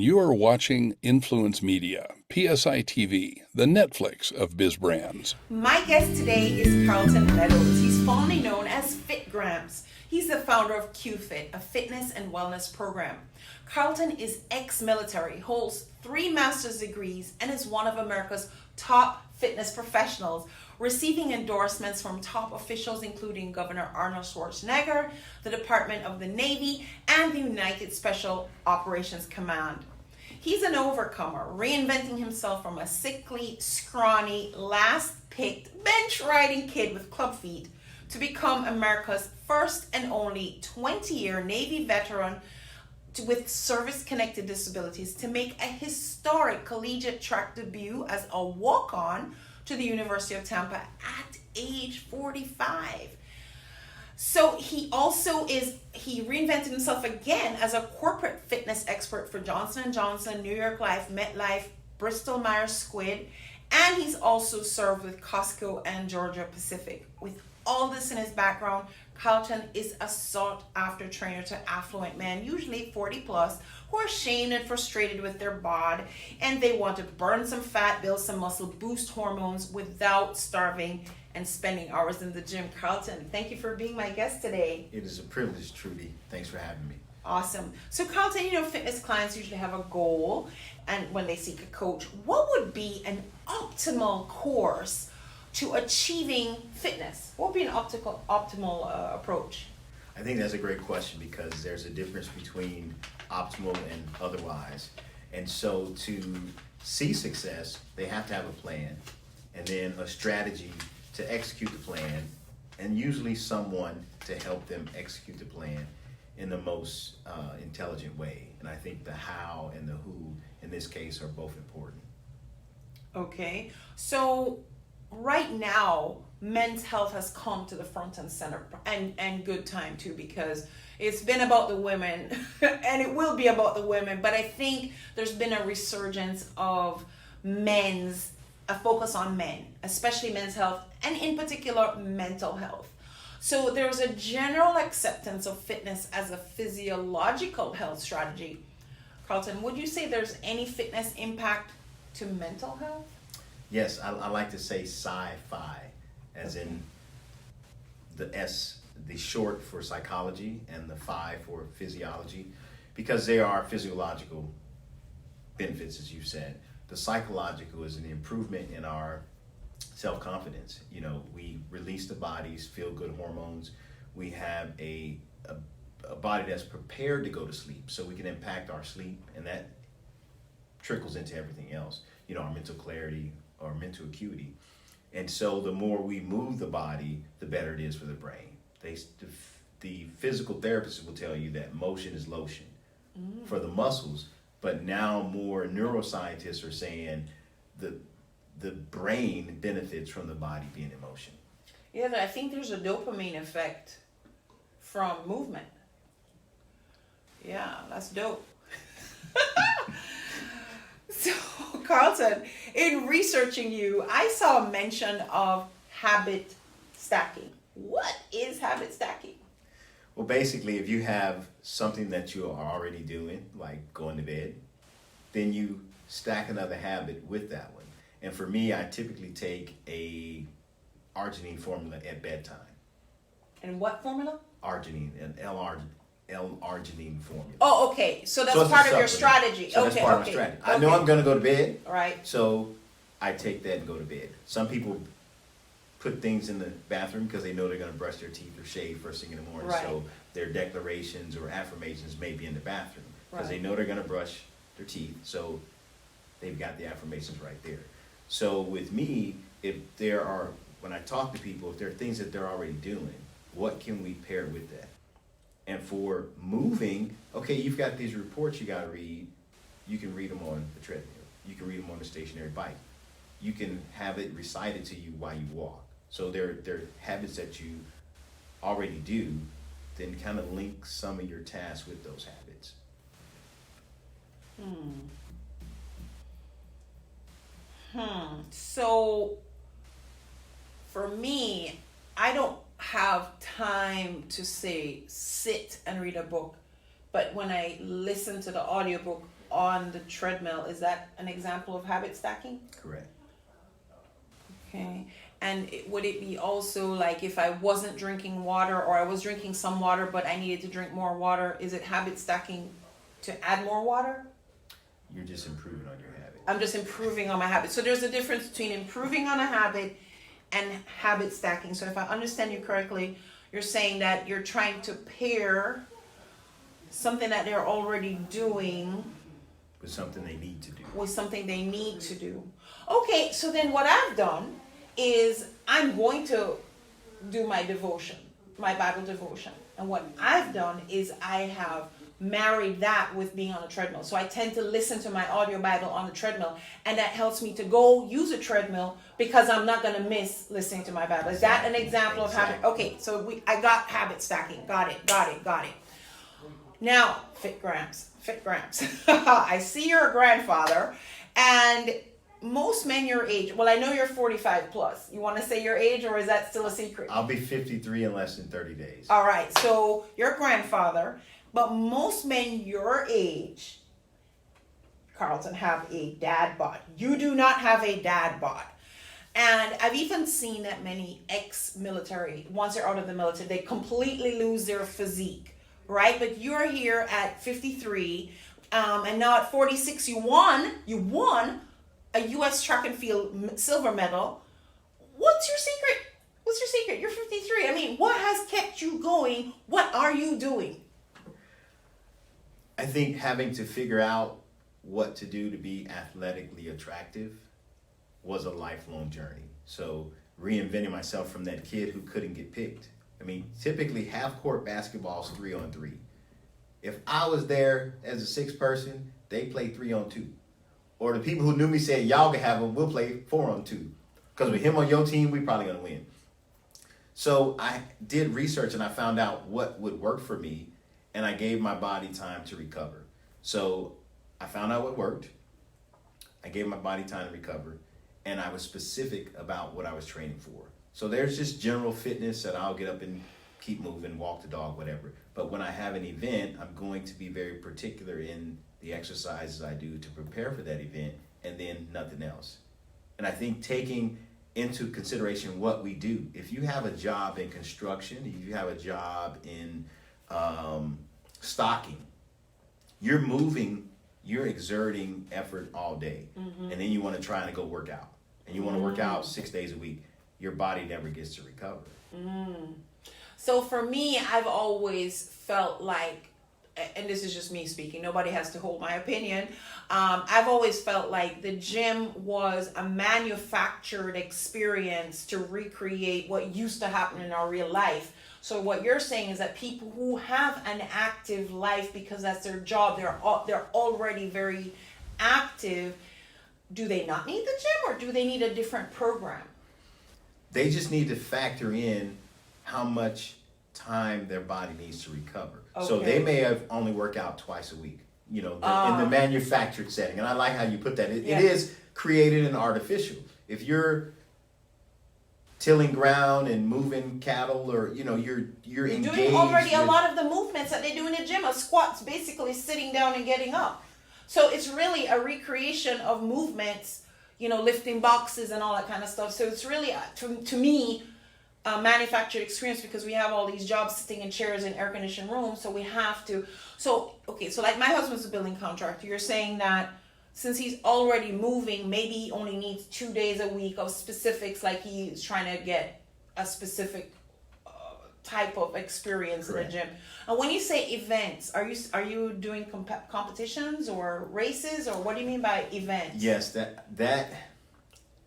You are watching Influence Media, PSI TV, the Netflix of biz brands. My guest today is Karlton Meadows. He's fondly known as FitGrams. He's the founder of QFit, a fitness and wellness program. Karlton is ex-military, holds 3 master's degrees, and is one of America's top fitness professionals, receiving endorsements from top officials including Governor Arnold Schwarzenegger, the Department of the Navy, and the United Special Operations Command. He's an overcomer, reinventing himself from a sickly, scrawny, last-picked, bench-riding kid with club feet to become America's first and only 20-year Navy veteran with service-connected disabilities to make a historic collegiate track debut as a walk-on to the University of Tampa at age 45. So he reinvented himself again as a corporate fitness expert for Johnson & Johnson, New York Life, MetLife, Bristol Myers Squibb, and he's also served with Costco and Georgia Pacific. With all this in his background, Karlton is a sought-after trainer to affluent men, usually 40 plus, who are shamed and frustrated with their bod, and they want to burn some fat, build some muscle, boost hormones without starving and spending hours in the gym. Karlton, thank you for being my guest today. It is a privilege, Trudy. Thanks for having me. Awesome. So Karlton, fitness clients usually have a goal, and when they seek a coach, what would be an optimal course to achieving fitness? What would be an optimal approach? I think that's a great question because there's a difference between optimal and otherwise. And so to see success, they have to have a plan and then a strategy to execute the plan, and usually someone to help them execute the plan in the most intelligent way. And I think the how and the who in this case are both important. Okay, so right now, men's health has come to the front and center, and good time too, because it's been about the women and it will be about the women, but I think there's been a resurgence of a focus on men, especially men's health, and in particular mental health. So there's a general acceptance of fitness as a physiological health strategy. Karlton, would you say there's any fitness impact to mental health? Yes, I like to say sci-fi, as in the S, the short for psychology, and the phi for physiology, because there are physiological benefits, as you said. The psychological is an improvement in our self-confidence. We release the body's feel-good hormones. We have a body that's prepared to go to sleep, so we can impact our sleep, and that trickles into everything else. Our mental clarity, or mental acuity. And so the more we move the body, the better it is for the brain. The physical therapists will tell you that motion is lotion for the muscles, but now more neuroscientists are saying the brain benefits from the body being in motion. Yeah, I think there's a dopamine effect from movement. Yeah, that's dope. So, Karlton, in researching you, I saw a mention of habit stacking. What is habit stacking? Well, basically, if you have something that you are already doing, like going to bed, then you stack another habit with that one. And for me, I typically take a arginine formula at bedtime. And what formula? Arginine, an L-arginine formula. Oh, okay. So that's it's part a of your supplement. strategy. So Okay, that's part of my strategy. I know I'm going to go to bed, Right. so I take that and go to bed. Some people put things in the bathroom because they know they're going to brush their teeth or shave first thing in the morning. Right. So their declarations or affirmations may be in the bathroom because Right. they know they're going to brush their teeth. So they've got the affirmations right there. So with me, when I talk to people, if there are things that they're already doing, what can we pair with that? And for moving, okay, you've got these reports you got to read. You can read them on the treadmill. You can read them on the stationary bike. You can have it recited to you while you walk. So there are habits that you already do, then kind of link some of your tasks with those habits. So for me, I don't have time to say sit and read a book, but when I listen to the on the treadmill, is that an example of habit stacking? Correct. Okay. And would it be also like if I wasn't drinking water, or I was drinking some water but I needed to drink more water, is it habit stacking to add more water? You're just improving on your habit. I'm just improving on my habit. So there's a difference between improving on a habit and habit stacking. So if I understand you correctly, you're saying that you're trying to pair something that they're already doing With something they need to do. with something they need to do. Okay, so then what I've done is I'm going to do my devotion, my Bible devotion. And what I've done is I have married that with being on a treadmill. So I tend to listen to my audio Bible on the treadmill, and that helps me to go use a treadmill because I'm not going to miss listening to my Bible. Is that an example of habit? Okay, so I got habit stacking. Got it. Now, Fit Grams. I see you're a grandfather, and most men your age, well, I know you're 45 plus. You want to say your age, or is that still a secret? I'll be 53 in less than 30 days. All right, so you're a grandfather, but most men your age, Karlton, have a dad bod. You do not have a dad bod. And I've even seen that many ex-military, once they're out of the military, they completely lose their physique, right? But you're here at 53, and now at 46, you won a U.S. track and field silver medal. What's your secret? You're 53. I mean, what has kept you going? What are you doing? I think having to figure out what to do to be athletically attractive was a lifelong journey. So reinventing myself from that kid who couldn't get picked. I mean, typically half-court basketball is 3-on-3. If I was there as a sixth person, they play 3-on-2. Or the people who knew me said, y'all can have them, we'll play 4-on-2. Because with him on your team, we probably going to win. So I did research and I found out what would work for me, and I gave my body time to recover. So I found out what worked. I gave my body time to recover, and I was specific about what I was training for. So there's just general fitness that I'll get up and keep moving, walk the dog, whatever. But when I have an event, I'm going to be very particular in the exercises I do to prepare for that event, and then nothing else. And I think taking into consideration what we do, if you have a job in construction, if you have a job in stocking, you're moving, you're exerting effort all day. Mm-hmm. And then you want to try and go work out. And you want to work out 6 days a week. Your body never gets to recover. So for me, I've always felt like, and this is just me speaking, nobody has to hold my opinion. I've always felt like the gym was a manufactured experience to recreate what used to happen in our real life. So what you're saying is that people who have an active life because that's their job, they're already very active. Do they not need the gym, or do they need a different program? They just need to factor in how much time their body needs to recover. Okay. So they may have only worked out twice a week, in the manufactured setting. And I like how you put that. It is created and artificial. If you're tilling ground and moving cattle, or you're engaged doing already a lot of the movements that they do in the gym. A squat's basically sitting down and getting up. So it's really a recreation of movements, lifting boxes and all that kind of stuff. So it's really, to me, a manufactured experience, because we have all these jobs sitting in chairs in air-conditioned rooms. So we have to. So like my husband's a building contractor. You're saying that since he's already moving, maybe he only needs 2 days a week of specifics, like he's trying to get a specific type of experience. Correct. In the gym. And when you say events, are you doing competitions or races, or what do you mean by events? Yes, that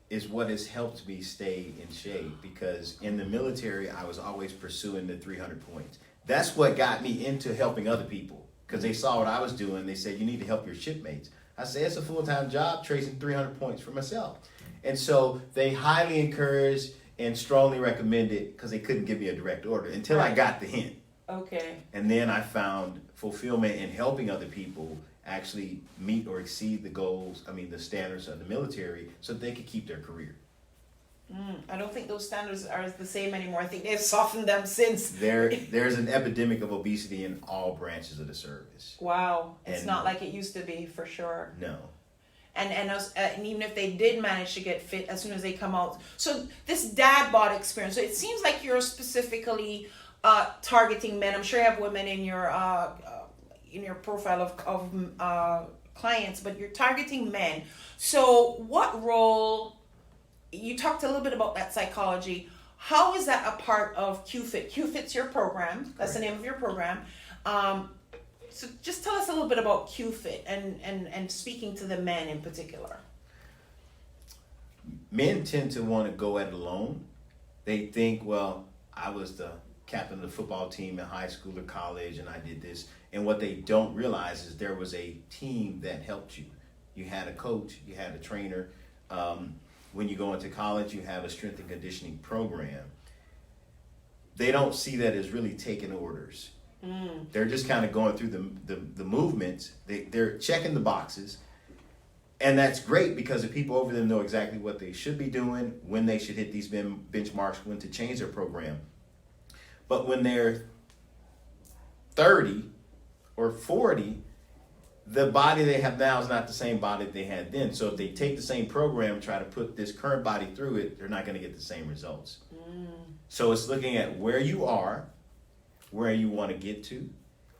is what has helped me stay in shape, because in the military I was always pursuing the 300 points. That's what got me into helping other people, because they saw what I was doing. They said, you need to help your shipmates. I said, it's a full-time job tracing 300 points for myself. And so they highly encouraged and strongly recommended, because they couldn't give me a direct order until I got the hint. Okay. And then I found fulfillment in helping other people actually meet or exceed the standards of the military, so that they could keep their career. I don't think those standards are the same anymore. I think they've softened them since. There's an epidemic of obesity in all branches of the service. Wow, it's And not like it used to be, for sure. No. And even if they did manage to get fit as soon as they come out, so this dad bod experience. So it seems like you're specifically targeting men. I'm sure you have women in your profile of clients, but you're targeting men. So what role? You talked a little bit about that psychology. How is that a part of QFit? QFit's your program. That's the name of your program. So just tell us a little bit about QFit and speaking to the men in particular. Men tend to want to go at it alone. They think, well, I was the captain of the football team in high school or college and I did this. And what they don't realize is there was a team that helped you. You had a coach, you had a trainer. When you go into college, you have a strength and conditioning program. They don't see that as really taking orders. They're just kind of going through the movements. They're checking the boxes. And that's great because the people over them know exactly what they should be doing, when they should hit these benchmarks, when to change their program. But when they're 30 or 40, the body they have now is not the same body they had then. So if they take the same program and try to put this current body through it, they're not going to get the same results. So it's looking at where you are, where you want to get to,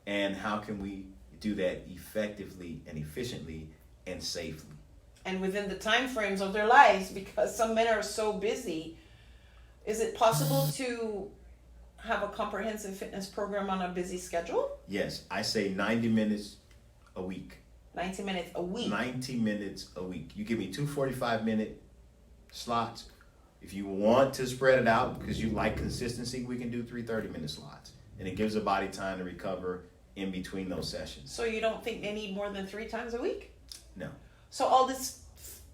and how can we do that effectively and efficiently and safely. And within the time frames of their lives, because some men are so busy, is it possible to have a comprehensive fitness program on a busy schedule? Yes, I say 90 minutes a week. 90 minutes a week? 90 minutes a week. You give me 2 45-minute slots. If you want to spread it out because you like consistency, we can do 3 30-minute slots. And it gives the body time to recover in between those sessions. So you don't think they need more than 3 times a week? No. So all this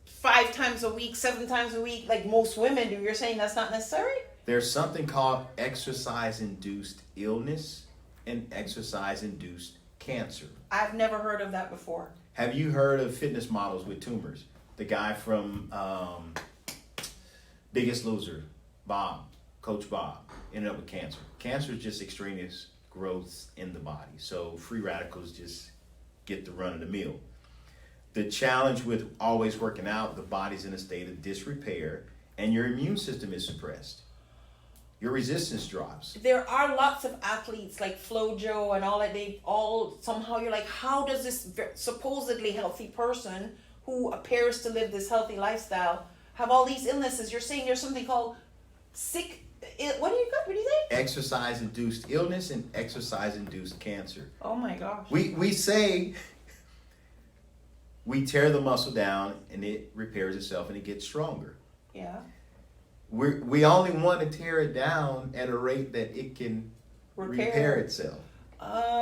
5 times a week, 7 times a week, like most women do, you're saying that's not necessary? There's something called exercise-induced illness and exercise-induced cancer. I've never heard of that before. Have you heard of fitness models with tumors? The guy from Biggest Loser, Bob, Coach Bob, ended up with cancer. Cancer is just extraneous growths in the body. So free radicals just get the run of the mill. The challenge with always working out, the body's in a state of disrepair and your immune system is suppressed. Your resistance drops. There are lots of athletes like FloJo and all that. They all somehow you're like, how does this supposedly healthy person who appears to live this healthy lifestyle have all these illnesses? You're saying there's something called what do you say? Exercise-induced illness and exercise-induced cancer. Oh my gosh. We say we tear the muscle down and it repairs itself and it gets stronger. Yeah. We only want to tear it down at a rate that it can repair itself.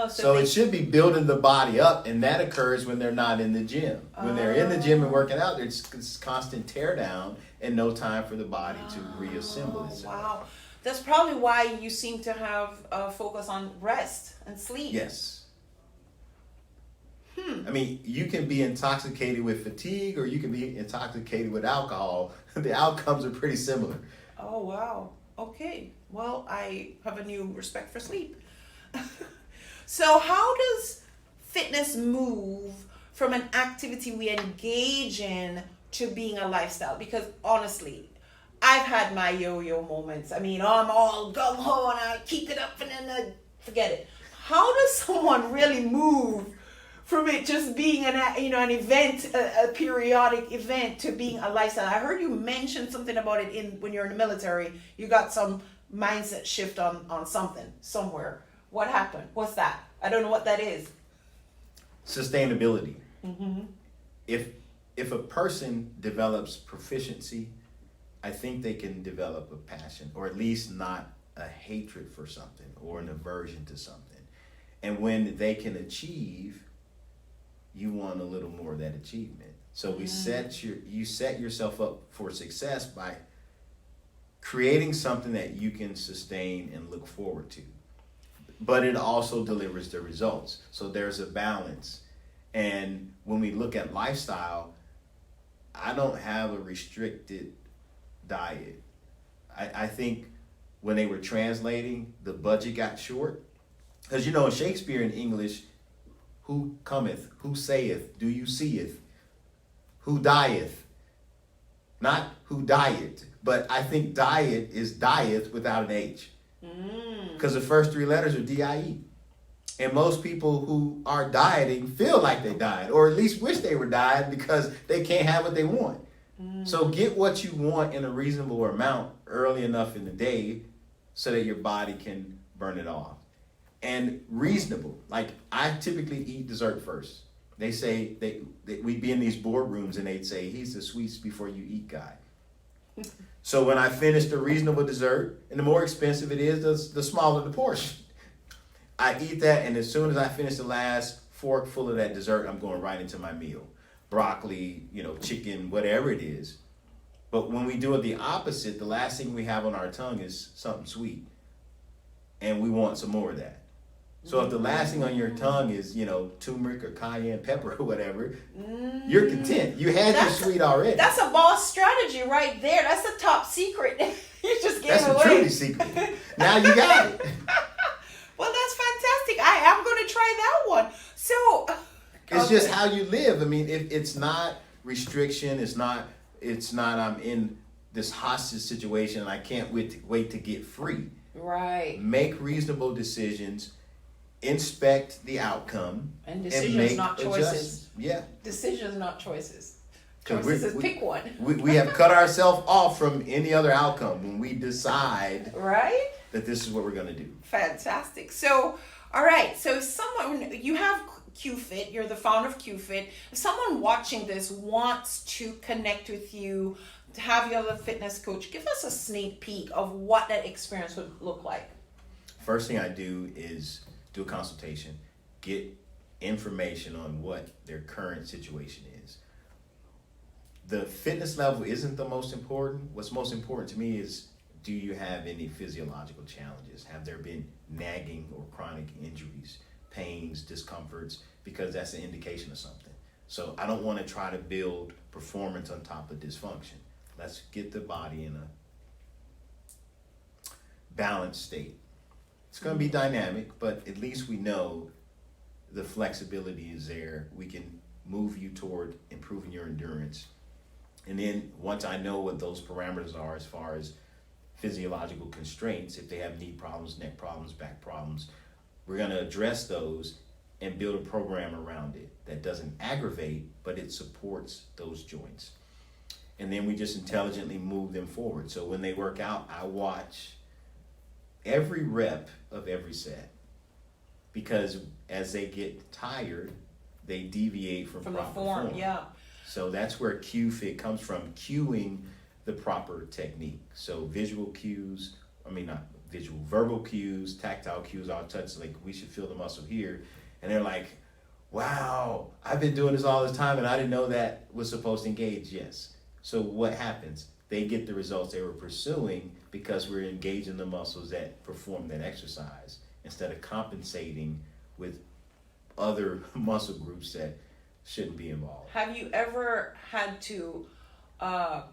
So it should be building the body up, and that occurs when they're not in the gym. When they're in the gym and working out, there's constant tear down and no time for the body to reassemble itself. Wow. That's probably why you seem to have a focus on rest and sleep. Yes. I mean, you can be intoxicated with fatigue or you can be intoxicated with alcohol. The outcomes are pretty similar. Oh, wow. Okay. Well, I have a new respect for sleep. So how does fitness move from an activity we engage in to being a lifestyle? Because honestly, I've had my yo-yo moments. I mean, I'm all gung-ho and I keep it up and then I forget it. How does someone really move from it just being an event, a periodic event, to being a lifestyle? I heard you mention something about it when you're in the military. You got some mindset shift on something somewhere. What happened? What's that? I don't know what that is. Sustainability. Mm-hmm. If a person develops proficiency, I think they can develop a passion, or at least not a hatred for something or an aversion to something. And when they can achieve, you want a little more of that achievement. So you set yourself up for success by creating something that you can sustain and look forward to. But it also delivers the results. So there's a balance. And when we look at lifestyle, I don't have a restricted diet. I think when they were translating, the budget got short. Because in Shakespeare in English, who cometh, who saith, do you seeth, who dieth, not who diet. But I think diet is dieth without an H. Because the first three letters are D-I-E. And most people who are dieting feel like they died, or at least wish they were dying because they can't have what they want. So get what you want in a reasonable amount early enough in the day so that your body can burn it off. And reasonable. Like, I typically eat dessert first. They say, we'd be in these boardrooms and they'd say, he's the sweets before you eat guy. So when I finish the reasonable dessert, and the more expensive it is, the smaller the portion. I eat that, and as soon as I finish the last fork full of that dessert, I'm going right into my meal. Broccoli, chicken, whatever it is. But when we do it the opposite, the last thing we have on our tongue is something sweet. And we want some more of that. So if the last thing on your tongue is, turmeric or cayenne pepper or whatever, you're content. You had your sweet already. That's a boss strategy right there. That's a top secret. You just gave That's away. a truly secret. Now you got it. Well, that's fantastic. I am going to try that one. So it's just how you live. I mean, it's not restriction. It's not I'm in this hostage situation and I can't wait to get free. Right. Make reasonable decisions. Inspect the outcome. And decisions, not choices. Adjustments. Yeah. Decisions, not choices. 'Cause Choices is pick one. We have cut ourselves off from any other outcome when we decide Right? that this is what we're going to do. Fantastic. So, all right. So you have QFit. You're the founder of QFit. If someone watching this wants to connect with you, to have you as a fitness coach, give us a sneak peek of what that experience would look like. First thing I do is do a consultation, get information on what their current situation is. The fitness level isn't the most important. What's most important to me is, do you have any physiological challenges? Have there been nagging or chronic injuries, pains, discomforts? Because that's an indication of something. So I don't want to try to build performance on top of dysfunction. Let's get the body in a balanced state. It's going to be dynamic, but at least we know the flexibility is there. We can move you toward improving your endurance. And then once I know what those parameters are as far as physiological constraints, if they have knee problems, neck problems, back problems, we're going to address those and build a program around it that doesn't aggravate, but it supports those joints. And then we just intelligently move them forward. So when they work out, I watch every rep of every set, because as they get tired, they deviate from the proper form. Yeah. So that's where QFit comes from, cueing the proper technique. So visual cues, verbal cues, tactile cues, I'll touch, like, we should feel the muscle here. And they're like, wow, I've been doing this all this time and I didn't know that was supposed to engage. Yes. So what happens? They get the results they were pursuing because we're engaging the muscles that perform that exercise instead of compensating with other muscle groups that shouldn't be involved. Have you ever had to, a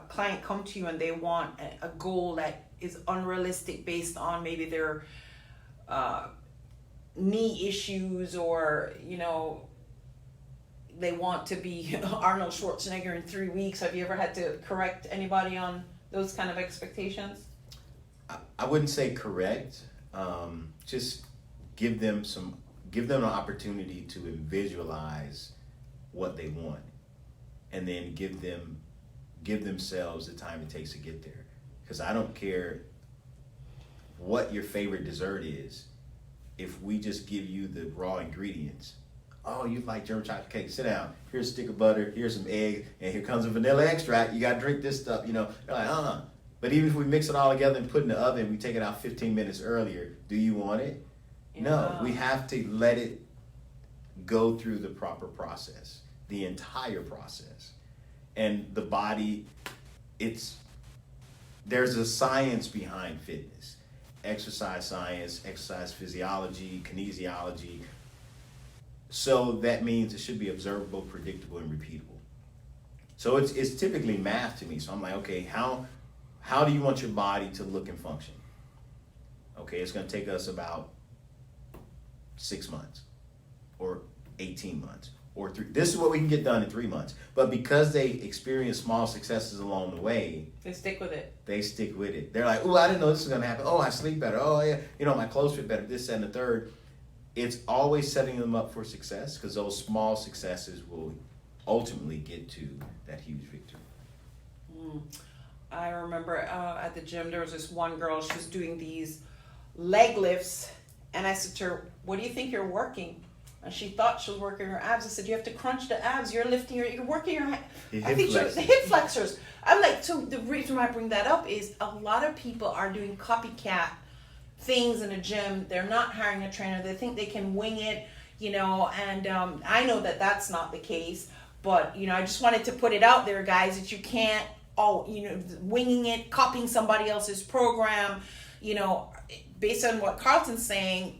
client come to you and they want a goal that is unrealistic based on maybe their knee issues, or, they want to be Arnold Schwarzenegger in 3 weeks? Have you ever had to correct anybody on those kind of expectations? I wouldn't say correct. Just give them an opportunity to visualize what they want, and then give themselves the time it takes to get there. Because I don't care what your favorite dessert is. If we just give you the raw ingredients, oh, you like German chocolate cake, sit down, here's a stick of butter, here's some eggs, and here comes a vanilla extract, you got to drink this stuff, they're like, But even if we mix it all together and put it in the oven, we take it out 15 minutes earlier, do you want it? Yeah. No, we have to let it go through the proper process, the entire process. And the body, there's a science behind fitness. Exercise science, exercise physiology, kinesiology. So that means it should be observable, predictable, and repeatable. So it's typically math to me. So I'm like, okay, how do you want your body to look and function? Okay, it's going to take us about 6 months or 18 months or 3. This is what we can get done in 3 months. But because they experience small successes along the way, They stick with it. they stick with it. They're like, oh, I didn't know this was going to happen. Oh, I sleep better. Oh, yeah, my clothes fit better, this, that, and the third. It's always setting them up for success because those small successes will ultimately get to that huge victory. I remember at the gym, there was this one girl, she was doing these leg lifts, and I said to her, what do you think you're working? And she thought she was working her abs. I said, you have to crunch the abs. You're lifting you're working your I think the hip flexors. I'm like, so the reason why I bring that up is a lot of people are doing copycat things in the gym. They're not hiring a trainer. They think they can wing it, and I know that that's not the case. But, I just wanted to put it out there, guys, that you can't, winging it, copying somebody else's program, based on what Karlton's saying,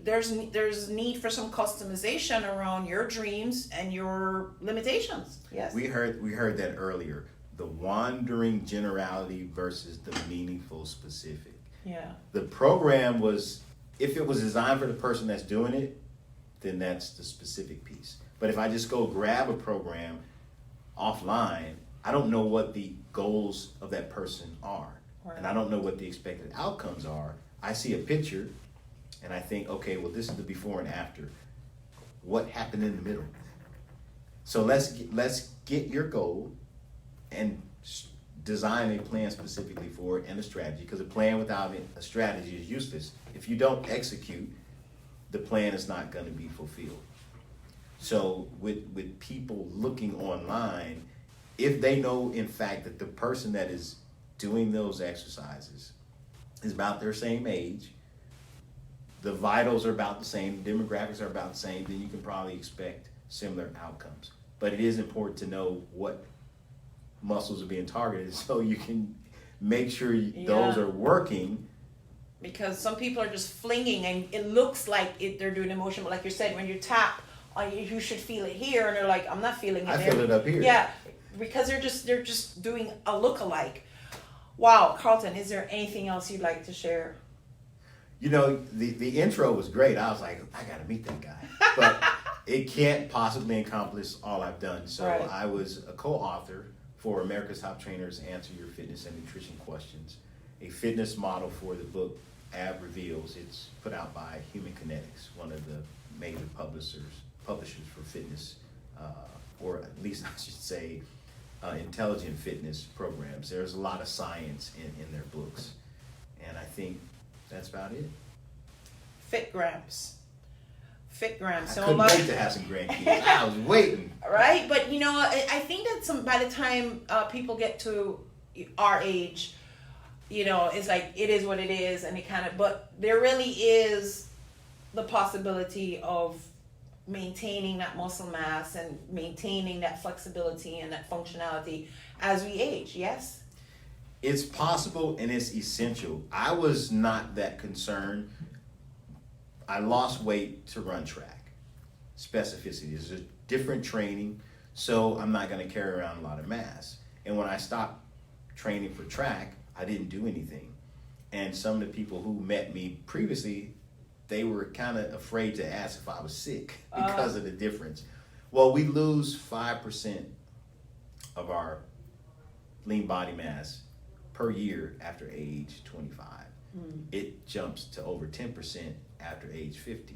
there's need for some customization around your dreams and your limitations. Yes. We heard that earlier. The wandering generality versus the meaningful specific. Yeah. The program if it was designed for the person that's doing it, then that's the specific piece. But if I just go grab a program offline, I don't know what the goals of that person are. Right. And I don't know what the expected outcomes are. I see a picture and I think, okay, well, this is the before and after. What happened in the middle? So let's get your goal and design a plan specifically for it and a strategy, because a plan without a strategy is useless. If you don't execute, the plan is not going to be fulfilled. So with people looking online, if they know in fact that the person that is doing those exercises is about their same age, the vitals are about the same, the demographics are about the same, then you can probably expect similar outcomes. But it is important to know what muscles are being targeted so you can make sure those are working. Because some people are just flinging and it looks like they're doing emotion, but like you said, when you tap, you should feel it here, and they're like, I'm not feeling it. I feel it up here. Yeah, because they're just doing a look-alike. Wow, Karlton, is there anything else you'd like to share? The intro was great. I was like, I gotta meet that guy, but it can't possibly encompass all I've done. So right. I was a co-author for America's Top Trainers Answer Your Fitness and Nutrition Questions, a fitness model for the book Ab Reveals. It's put out by Human Kinetics, one of the major publishers for fitness, or at least I should say, intelligent fitness programs. There's a lot of science in their books, and I think that's about it. Fitgrams. So I couldn't wait to have some grandkids. I was waiting. Right, but I think that by the time people get to our age, it's like it is what it is, and but there really is the possibility of maintaining that muscle mass and maintaining that flexibility and that functionality as we age. Yes. It's possible and it's essential. I was not that concerned. I lost weight to run track. Specificity is a different training, so I'm not going to carry around a lot of mass. And when I stopped training for track, I didn't do anything. And some of the people who met me previously, they were kind of afraid to ask if I was sick because of the difference. Well, we lose 5% of our lean body mass per year after age 25. It jumps to over 10% after age 50.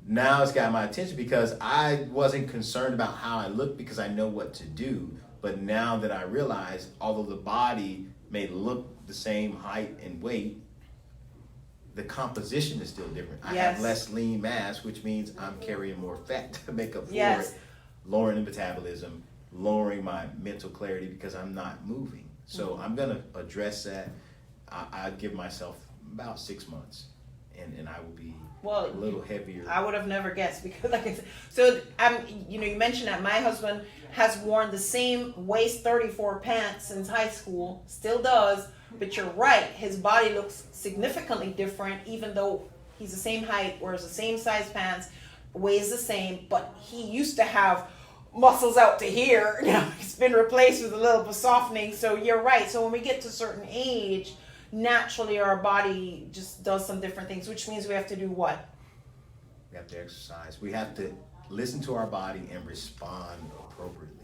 Now it's got my attention because I wasn't concerned about how I look because I know what to do. But now that I realize, although the body may look the same height and weight, the composition is still different. I have less lean mass, which means I'm carrying more fat to make up for it, lowering the metabolism, lowering my mental clarity because I'm not moving. So I'm going to address that. I give myself about 6 months, and I will be a little heavier. I would have never guessed because, like I said, so you mentioned that my husband has worn the same waist 34 pants since high school, still does. But you're right, his body looks significantly different, even though he's the same height, wears the same size pants, weighs the same. But he used to have muscles out to here. It's been replaced with a little bit of softening. So you're right. So when we get to a certain age, naturally our body just does some different things, which means we have to do what? We have to exercise. We have to listen to our body and respond appropriately.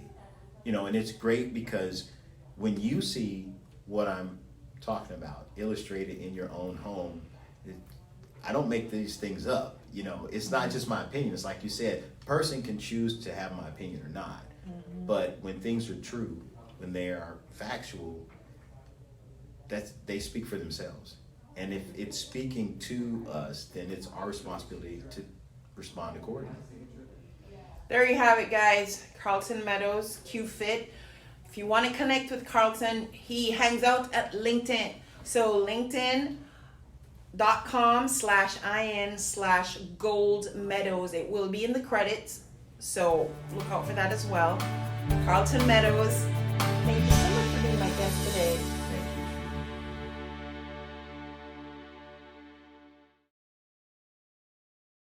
And it's great because when you see what I'm talking about illustrated in your own home, I don't make these things up. It's not just my opinion. It's like you said, a person can choose to have my opinion or not. Mm-hmm. But when things are true, when they are factual, they speak for themselves. And if it's speaking to us, then it's our responsibility to respond accordingly. There you have it, guys. Karlton Meadows, QFit. If you want to connect with Karlton, he hangs out at LinkedIn. So linkedin.com/in/Gold Meadows. It will be in the credits. So look out for that as well. Karlton Meadows. Thank you so much for being my guest today.